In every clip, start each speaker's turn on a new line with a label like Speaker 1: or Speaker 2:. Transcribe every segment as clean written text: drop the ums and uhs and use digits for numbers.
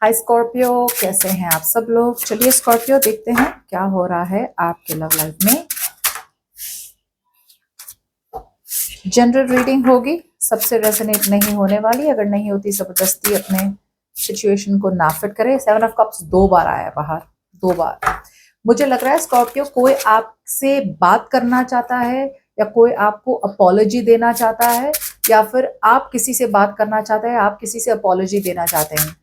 Speaker 1: हाय Scorpio, कैसे हैं आप सब लोग। चलिए स्कॉर्पियो देखते हैं क्या हो रहा है आपके लव लाइफ में। जनरल रीडिंग होगी, सबसे रेजोनेट नहीं होने वाली। अगर नहीं होती जबरदस्ती अपने सिचुएशन को ना फिट करे। 7 ऑफ कप्स 2 बार आया है बाहर, 2 बार। मुझे लग रहा है स्कॉर्पियो कोई आपसे बात करना चाहता है, या कोई आपको अपॉलॉजी देना चाहता है, या फिर आप किसी से बात करना चाहते हैं, आप किसी से अपॉलॉजी देना चाहते हैं।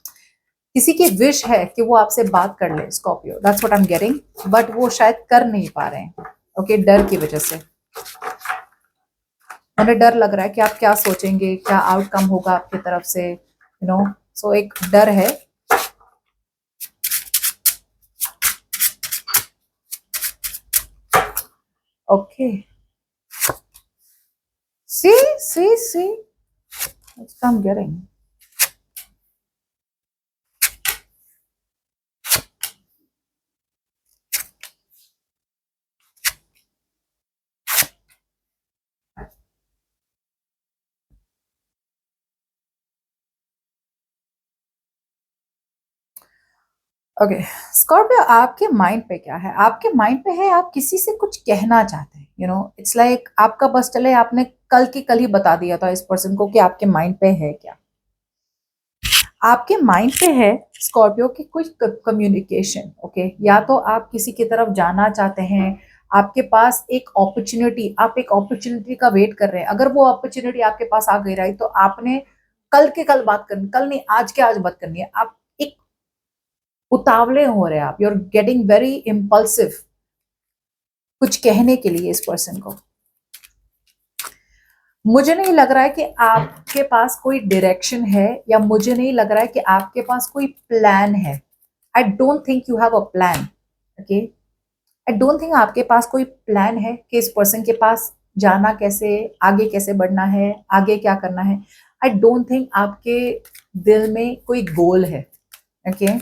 Speaker 1: किसी की विश है कि वो आपसे बात कर ले Scorpio, that's what I am getting, but वो शायद कर नहीं पा रहे हैं। ओके, डर की वजह से उन्हें डर लग रहा है कि आप क्या सोचेंगे, क्या आउटकम होगा आपकी तरफ से, सो एक डर है। Okay, see I am getting. Okay Scorpio, आपके माइंड पे क्या है? आपके माइंड पे है आप किसी से कुछ कहना चाहते हैं। इट्स लाइक आपका बस चले, आपने कल की कल ही बता दिया था इस पर्सन को कि आपके माइंड पे है क्या। आपके माइंड पे है स्कॉर्पियो की कुछ कम्युनिकेशन। ओके, या तो आप किसी की तरफ जाना चाहते हैं, आपके पास एक अपॉर्चुनिटी, आप एक अपॉर्चुनिटी का वेट कर रहे हैं। अगर वो अपॉर्चुनिटी आपके पास आ गई रही तो आपने कल के कल बात करनी, कल नहीं आज के आज बात करनी है। आप एक उतावले हो रहे हैं, आप you are getting very impulsive कुछ कहने के लिए इस पर्सन को। मुझे नहीं लग रहा है कि आपके पास कोई डायरेक्शन है, या मुझे नहीं लग रहा है कि आपके पास कोई प्लान है। I don't think you have a plan. Okay, I don't think आपके पास कोई प्लान है कि इस पर्सन के पास जाना कैसे, आगे कैसे बढ़ना है, आगे क्या करना है। आई डोंट थिंक आपके दिल में कोई गोल है। ओके,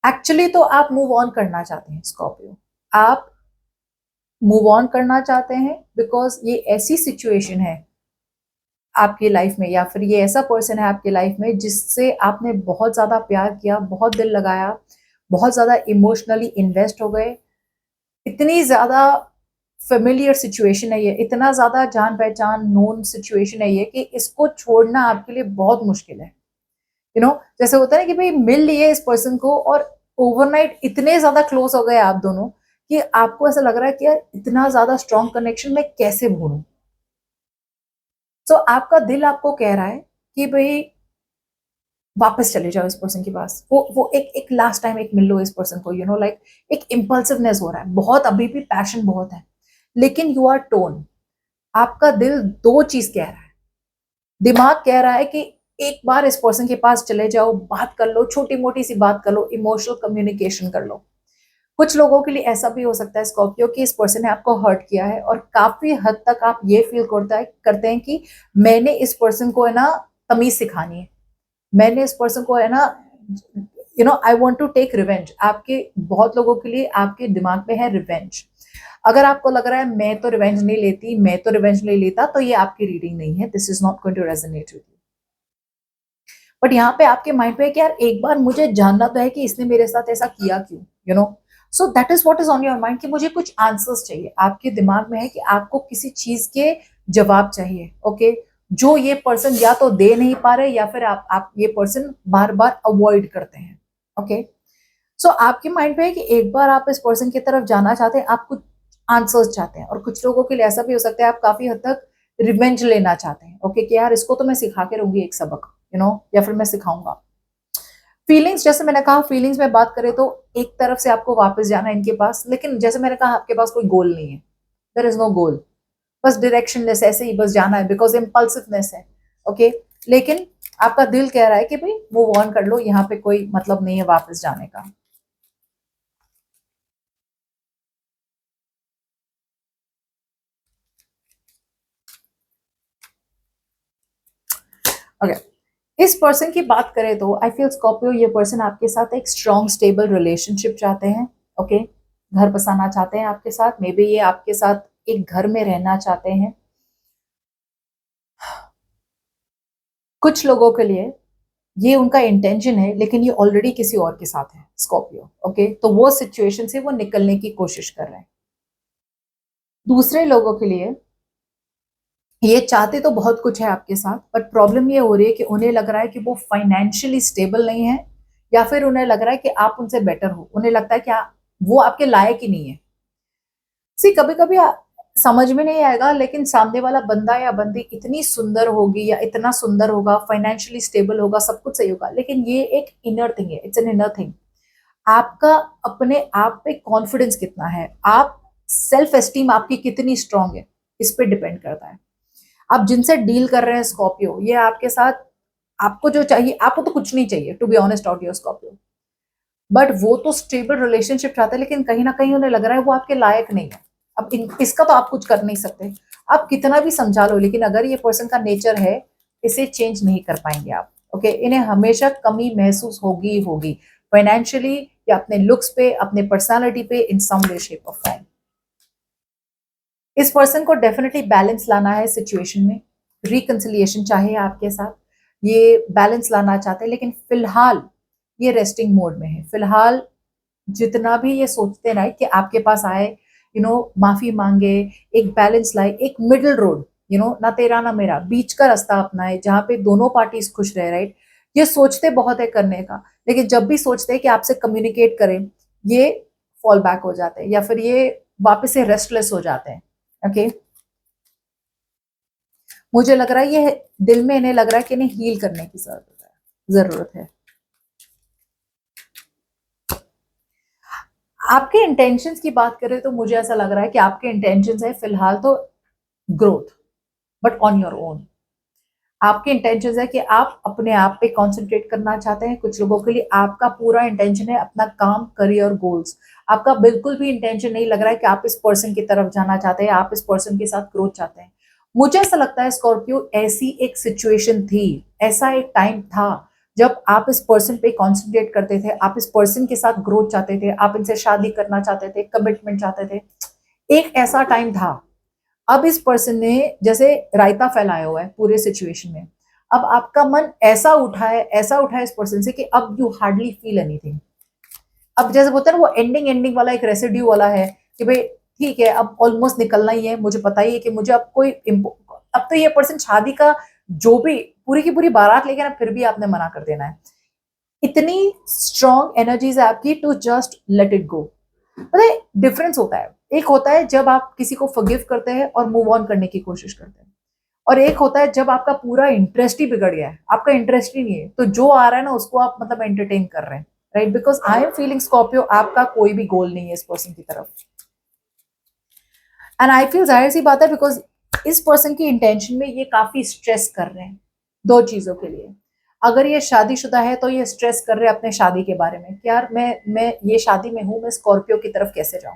Speaker 1: एक्चुअली तो आप मूव ऑन करना चाहते हैं स्कॉर्पियो, आप मूव ऑन करना चाहते हैं बिकॉज ये ऐसी सिचुएशन है आपकी लाइफ में, या फिर ये ऐसा पर्सन है आपकी लाइफ में जिससे आपने बहुत ज्यादा प्यार किया, बहुत दिल लगाया, बहुत ज्यादा इमोशनली इन्वेस्ट हो गए। इतनी ज्यादा फेमिलियर सिचुएशन है ये, इतना ज्यादा जान पहचान नोन सिचुएशन है ये, कि इसको छोड़ना आपके लिए बहुत मुश्किल है। जैसे होता है कि भाई मिल लिए इस पर्सन को और ओवरनाइट इतने ज्यादा क्लोज हो गए आप दोनों कि आपको ऐसा लग रहा है कि यार इतना ज्यादा स्ट्रॉन्ग कनेक्शन मैं कैसे भूलूं। तो आपका दिल आपको कह रहा है कि भाई वापस चले जाओ इस पर्सन के पास, वो एक एक लास्ट टाइम एक मिल लो इस पर्सन को। लाइक एक इम्पल्सिवनेस हो रहा है बहुत, अभी भी पैशन बहुत है, लेकिन यू आर टोन। आपका दिल दो चीज कह रहा है। दिमाग कह रहा है कि एक बार इस पर्सन के पास चले जाओ, बात कर लो, छोटी मोटी सी बात कर लो, इमोशनल कम्युनिकेशन कर लो। कुछ लोगों के लिए ऐसा भी हो सकता है स्कॉर्पियो कि इस पर्सन ने आपको हर्ट किया है, और काफी हद तक आप ये फील करते हैं कि मैंने इस पर्सन को है ना तमीज सिखानी है, मैंने इस पर्सन को है ना I want to take revenge. आपके बहुत लोगों के लिए आपके दिमाग में है रिवेंज। अगर आपको लग रहा है मैं तो रिवेंज नहीं लेती, मैं तो रिवेंज नहीं लेता, तो ये आपकी रीडिंग नहीं है। This is not going to resonate with you. But यहाँ पे आपके माइंड पे है कि यार एक बार मुझे जानना तो है कि इसने मेरे साथ ऐसा किया क्यों। So that is what is on your mind, कि मुझे कुछ आंसर्स चाहिए। आपके दिमाग में है कि आपको किसी चीज के जवाब चाहिए। ओके, जो ये पर्सन या तो दे नहीं पा रहे, या फिर आप ये पर्सन बार बार अवॉइड करते हैं। ओके, सो आपके माइंड पे है कि एक बार आप इस पर्सन की तरफ जाना चाहते हैं, आप कुछ आंसर्स चाहते हैं। और कुछ लोगों के लिए ऐसा भी हो सकता है आप काफी हद तक रिवेंज लेना चाहते हैं। ओके, कि यार इसको तो मैं सिखा के रहूंगी एक सबक, या फिर मैं सिखाऊंगा। फीलिंग्स, जैसे मैंने कहा, फीलिंग्स में बात करें तो एक तरफ से आपको वापस जाना है इनके पास, लेकिन जैसे मैंने कहा आपके पास कोई गोल नहीं है। देयर इज नो गोल, बस डायरेक्शनलेस, ऐसे ही बस जाना है बिकॉज इम्पल्सिवनेस है। ओके, लेकिन आपका दिल कह रहा है कि भाई मूव ऑन कर लो, यहाँ पे कोई मतलब नहीं है वापस जाने का। ओके, इस पर्सन की बात करें तो आई फील स्कॉर्पियो, ये पर्सन आपके साथ एक स्ट्रॉन्ग स्टेबल रिलेशनशिप चाहते हैं। ओके, घर बसाना चाहते हैं आपके साथ, मे बी ये आपके साथ एक घर में रहना चाहते हैं। कुछ लोगों के लिए ये उनका इंटेंशन है, लेकिन ये ऑलरेडी किसी और के साथ है स्कॉर्पियो। ओके, तो वो सिचुएशन से वो निकलने की कोशिश कर रहे हैं। दूसरे लोगों के लिए ये चाहते तो बहुत कुछ है आपके साथ, बट प्रॉब्लम ये हो रही है कि उन्हें लग रहा है कि वो फाइनेंशियली स्टेबल नहीं है, या फिर उन्हें लग रहा है कि आप उनसे बेटर हो। उन्हें लगता है कि वो आपके लायक ही नहीं है। सी कभी कभी समझ में नहीं आएगा, लेकिन सामने वाला बंदा या बंदी इतनी सुंदर होगी या इतना सुंदर होगा, फाइनेंशियली स्टेबल होगा, सब कुछ सही होगा, लेकिन ये एक इनर थिंग है, इट्स एन इनर थिंग। आपका अपने आप पे कॉन्फिडेंस कितना है, आप सेल्फ एस्टीम आपकी कितनी स्ट्रांग है, इस पे डिपेंड करता है। आप जिनसे डील कर रहे हैं स्कॉर्पियो, ये आपके साथ, आपको जो चाहिए, आपको तो कुछ नहीं चाहिए to be honest out your Scorpio, but वो तो स्टेबल रिलेशनशिप चाहते हैं, लेकिन कहीं ना कहीं उन्हें लग रहा है वो आपके लायक नहीं है। अब इसका तो आप कुछ कर नहीं सकते, आप कितना भी समझा लो, लेकिन अगर ये पर्सन का नेचर है, इसे चेंज नहीं कर पाएंगे आप। ओके, इन्हें हमेशा कमी महसूस होगी होगी, फाइनेंशियली या अपने लुक्स पे, अपने पर्सनालिटी पे, इन सम वे शेप ऑफ फॉर्म। इस पर्सन को डेफिनेटली बैलेंस लाना है सिचुएशन में, रिकंसिलिएशन चाहिए आपके साथ, ये बैलेंस लाना चाहते हैं, लेकिन फिलहाल ये रेस्टिंग मोड में है। फिलहाल जितना भी ये सोचते हैं राइट कि आपके पास आए, माफी मांगे, एक बैलेंस लाए, एक मिडिल रोड, ना तेरा ना मेरा, बीच का रास्ता अपनाए जहां पे दोनों पार्टीज खुश रहे, राइट। ये सोचते बहुत है करने का, लेकिन जब भी सोचते हैं कि आपसे कम्युनिकेट करें, ये फॉल बैक हो जाते हैं, या फिर ये वापस से रेस्टलेस हो जाते हैं। ओके, मुझे लग रहा है ये दिल में इन्हें लग रहा है कि इन्हें हील करने की जरूरत है। आपके इंटेंशंस की बात करें तो मुझे ऐसा लग रहा है कि आपके इंटेंशंस है फिलहाल तो growth, but on your own. आपके इंटेंशंस है कि आप अपने आप पे कंसंट्रेट करना चाहते हैं। कुछ लोगों के लिए आपका पूरा इंटेंशन है अपना काम, करियर, गोल्स। आपका बिल्कुल भी इंटेंशन नहीं लग रहा है कि आप इस पर्सन की तरफ जाना चाहते हैं, आप इस पर्सन के साथ ग्रोथ चाहते हैं। मुझे ऐसा लगता है स्कॉर्पियो, ऐसी एक सिचुएशन थी, ऐसा एक टाइम था जब आप इस पर्सन पे कॉन्सेंट्रेट करते थे, आप इस पर्सन के साथ ग्रोथ चाहते थे, आप इनसे शादी करना चाहते थे, कमिटमेंट चाहते थे। एक ऐसा टाइम था। अब इस पर्सन ने जैसे रायता फैलाया हुआ है पूरे सिचुएशन में। अब आपका मन ऐसा उठा है इस पर्सन से कि अब यू हार्डली फील एनीथिंग। अब जैसे बोलते हैं ना, वो एंडिंग एंडिंग वाला एक रेसिड्यू वाला है कि भाई ठीक है, अब ऑलमोस्ट निकलना ही है, मुझे पता ही है कि मुझे अब अब तो ये पर्सन शादी का जो भी पूरी की पूरी बारात लेके ना, फिर भी आपने मना कर देना है। इतनी स्ट्रॉन्ग एनर्जीज है आपकी to just let it go. पता है डिफरेंस होता है, एक होता है जब आप किसी को फॉरगिव करते हैं और मूव ऑन करने की कोशिश करते हैं, और एक होता है जब आपका पूरा इंटरेस्ट ही बिगड़ गया है, आपका इंटरेस्ट ही नहीं है, तो जो आ रहा है ना उसको आप मतलब एंटरटेन कर रहे हैं, right. Because I am feeling Scorpio, आपका कोई भी गोल नहीं है इस पर्सन की तरफ। एंड आई फील, जाहिर सी बात है, बिकॉज इस पर्सन की इंटेंशन में ये काफी स्ट्रेस कर रहे हैं दो चीजों के लिए। अगर ये शादीशुदा है तो ये स्ट्रेस कर रहे हैं अपने शादी के बारे में कि यार मैं ये शादी में हूं, मैं स्कॉर्पियो की तरफ कैसे जाऊं।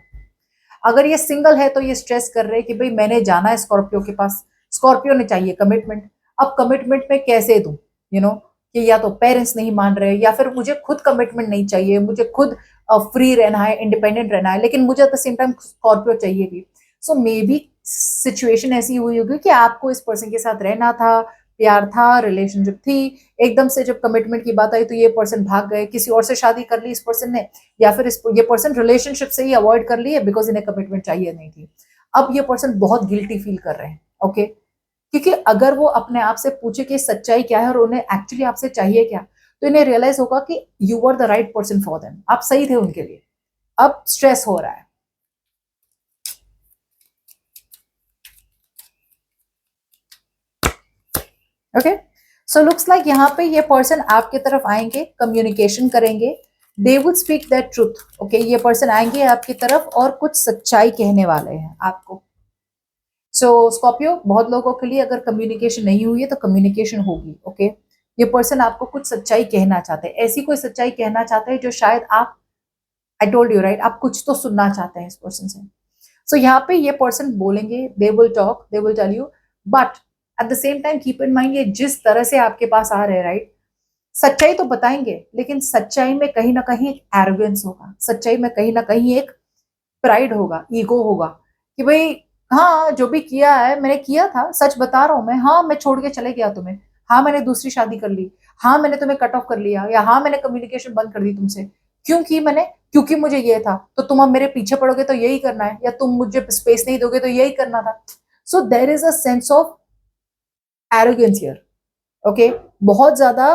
Speaker 1: अगर ये सिंगल है तो ये स्ट्रेस कर रहे हैं कि भाई मैंने जाना है स्कॉर्पियो के पास, स्कॉर्पियो ने चाहिए कमिटमेंट, अब कमिटमेंट में कैसे दूं, कि या तो पेरेंट्स नहीं मान रहे, या फिर मुझे खुद कमिटमेंट नहीं चाहिए, मुझे खुद फ्री रहना है, इंडिपेंडेंट रहना है, लेकिन मुझे eight the same time Scorpio चाहिए भी। सो मे बी सिचुएशन ऐसी हुई होगी कि आपको इस पर्सन के साथ रहना था, प्यार था, रिलेशनशिप थी, एकदम से जब कमिटमेंट की बात आई तो ये पर्सन भाग गए, किसी और से शादी कर ली इस पर्सन ने, या फिर ये पर्सन रिलेशनशिप से ही अवॉइड कर ली है बिकॉज इन्हें कमिटमेंट चाहिए नहीं थी। अब ये पर्सन बहुत गिल्टी फील कर रहे हैं। ओके, क्योंकि अगर वो अपने आप से पूछे कि सच्चाई क्या है और उन्हें एक्चुअली आपसे चाहिए क्या, तो इन्हें रियलाइज होगा कि you are the right person for them, आप सही थे उनके लिए। अब स्ट्रेस हो रहा है। ओके, सो लुक्स लाइक यहाँ पे ये पर्सन आपके तरफ आएंगे, कम्युनिकेशन करेंगे, they would speak that truth. Okay, ये पर्सन आएंगे आपकी तरफ और कुछ सच्चाई कहने वाले हैं आपको। सो स्कॉर्पियो, बहुत लोगों के लिए अगर कम्युनिकेशन नहीं हुई है तो कम्युनिकेशन होगी। ओके, ये पर्सन आपको कुछ सच्चाई कहना चाहते हैं, ऐसी कोई सच्चाई कहना चाहते हैं जो शायद आप, आई टोल्ड यू राइट, आप कुछ तो सुनना चाहते हैं इस पर्सन से। सो यहाँ पे ये पर्सन बोलेंगे, they will talk, they will tell you, but at the same time keep in mind, ये जिस तरह से आपके पास आ रहे हैं राइट, सच्चाई तो बताएंगे, लेकिन सच्चाई में कहीं ना कहीं एक एरोगेंस होगा, सच्चाई में कहीं ना कहीं एक प्राइड होगा, ईगो होगा कि भाई हाँ जो भी किया है मैंने किया था, सच बता रहा हूं मैं, हाँ मैं छोड़ के चले गया तुम्हें, हाँ मैंने दूसरी शादी कर ली, हाँ मैंने तुम्हें कट ऑफ कर लिया, या हाँ मैंने कम्युनिकेशन बंद कर दी तुमसे। क्यों की मैंने? क्योंकि मुझे ये था, तो तुम अब मेरे पीछे पड़ोगे तो यही करना है, या तुम मुझे स्पेस नहीं दोगे तो यही करना था। So there is a sense of arrogance here, okay. बहुत ज्यादा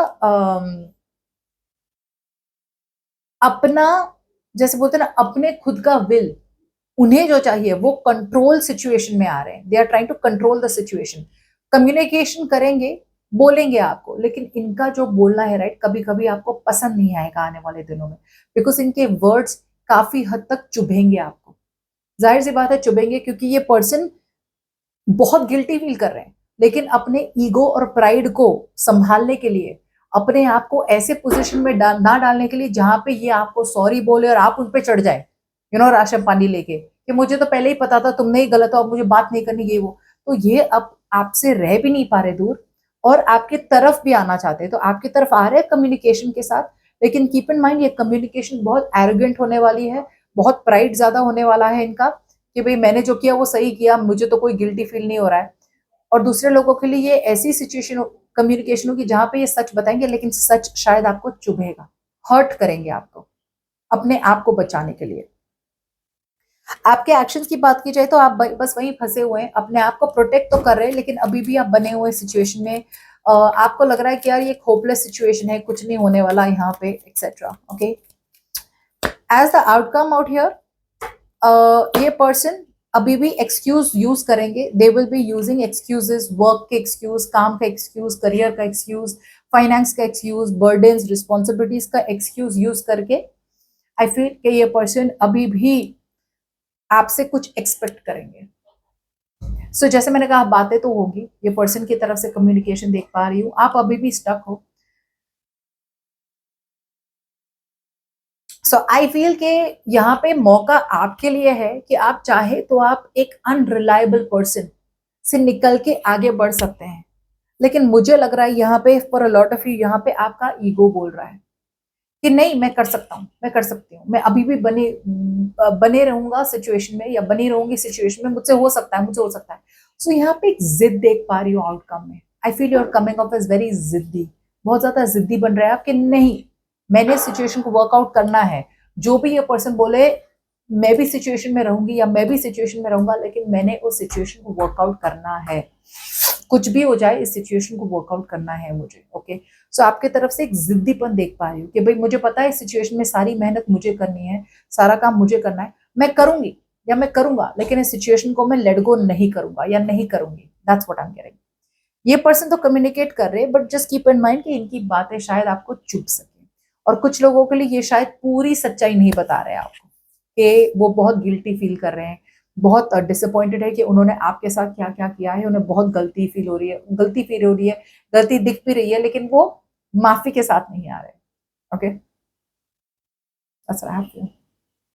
Speaker 1: अपना, जैसे बोलते हैं ना, अपने खुद का विल, उन्हें जो चाहिए वो कंट्रोल सिचुएशन में आ रहे हैं, they are trying to control the situation. Communication करेंगे, बोलेंगे आपको, लेकिन इनका जो बोलना है राइट, कभी कभी आपको पसंद नहीं आएगा आने वाले दिनों में, बिकॉज इनके वर्ड्स काफी हद तक चुभेंगे आपको। जाहिर सी बात है चुभेंगे, क्योंकि ये पर्सन बहुत गिल्टी फील कर रहे हैं, लेकिन अपने ईगो और प्राइड को संभालने के लिए, अपने आप को ऐसे पोजीशन में ना डालने के लिए जहां पे ये आपको सॉरी बोले और आप उन पे चढ़ जाए, राशन पानी लेके, कि मुझे तो पहले ही पता था तुमने ही गलत हो, अब मुझे बात नहीं करनी, ये वो। तो ये अब आपसे रह भी नहीं पा रहे दूर, और आपके तरफ भी आना चाहते हैं, तो आपकी तरफ आ रहे हैं कम्युनिकेशन के साथ। लेकिन कीप इन माइंड, ये कम्युनिकेशन बहुत एरोगेंट होने वाली है, बहुत प्राइड ज्यादा होने वाला है इनका, कि भाई मैंने जो किया वो सही किया, मुझे तो कोई गिल्टी फील नहीं हो रहा है। और दूसरे लोगों के लिए ये ऐसी सिचुएशन कम्युनिकेशन होगी जहां पे ये सच बताएंगे, लेकिन सच शायद आपको चुभेगा, हर्ट करेंगे आपको, अपने आप को बचाने के लिए। आपके एक्शंस की बात की जाए तो आप बस वहीं फंसे हुए हैं, अपने आप को प्रोटेक्ट तो कर रहे हैं, लेकिन अभी भी आप बने हुए सिचुएशन में, आपको लग रहा है कि यार ये होपलेस सिचुएशन है, कुछ नहीं होने वाला यहाँ पे, etcetera. Okay, as the outcome out here, ये पर्सन अभी भी एक्सक्यूज यूज करेंगे, they will be using excuses, work के एक्सक्यूज, काम का एक्सक्यूज, करियर का एक्सक्यूज, फाइनेंस का एक्सक्यूज, बर्डन्स, रिस्पॉन्सिबिलिटीज का एक्सक्यूज यूज करके आई फील कि ये पर्सन अभी भी आपसे कुछ एक्सपेक्ट करेंगे। सो जैसे मैंने कहा, बातें तो होगी, ये पर्सन की तरफ से कम्युनिकेशन देख पा रही हूँ, आप अभी भी स्टक हो। सो आई फील कि यहाँ पे मौका आपके लिए है कि आप चाहे तो आप एक अनरिलायबल पर्सन से निकल के आगे बढ़ सकते हैं, लेकिन मुझे लग रहा है यहाँ पे for a lot of you, यहाँ पे आपका ईगो बोल रहा है कि नहीं मैं कर सकता हूँ, मैं कर सकती हूँ, मैं अभी भी बने रहूंगा सिचुएशन में, या बनी रहूंगी सिचुएशन में, मुझसे हो सकता है, मुझसे हो सकता है। सो यहाँ पे एक जिद देख पा रही हूँ आउटकम में। I feel your coming of is very जिद्दी, बहुत ज्यादा जिद्दी बन रहा है आप कि नहीं, मैंने सिचुएशन को वर्कआउट करना है, जो भी ये पर्सन बोले, मैं भी सिचुएशन में रहूंगी या मैं भी सिचुएशन में रहूंगा, लेकिन मैंने उस सिचुएशन को वर्कआउट करना है, कुछ भी हो जाए इस सिचुएशन को वर्कआउट करना है मुझे। ओके, सो आपके तरफ से एक जिद्दीपन देख पा रही हूँ कि भाई मुझे पता है इस सिचुएशन में सारी मेहनत मुझे करनी है, सारा काम मुझे करना है, मैं करूंगी या मैं करूंगा, लेकिन इस सिचुएशन को मैं लेट गो नहीं करूंगा या नहीं करूंगी। That's what I am getting. ये पर्सन तो कम्युनिकेट कर रहे हैं, but just keep in mind कि इनकी बातें शायद आपको चुभ सके, और कुछ लोगों के लिए ये शायद पूरी सच्चाई नहीं बता रहे आपको, कि वो बहुत गिल्टी फील कर रहे हैं, बहुत डिसअपॉइंटेड है कि उन्होंने आपके साथ क्या क्या किया है, उन्हें बहुत गलती फील हो रही है, गलती दिख भी रही है, लेकिन वो माफी के साथ नहीं आ रहे। Okay, that's what I have to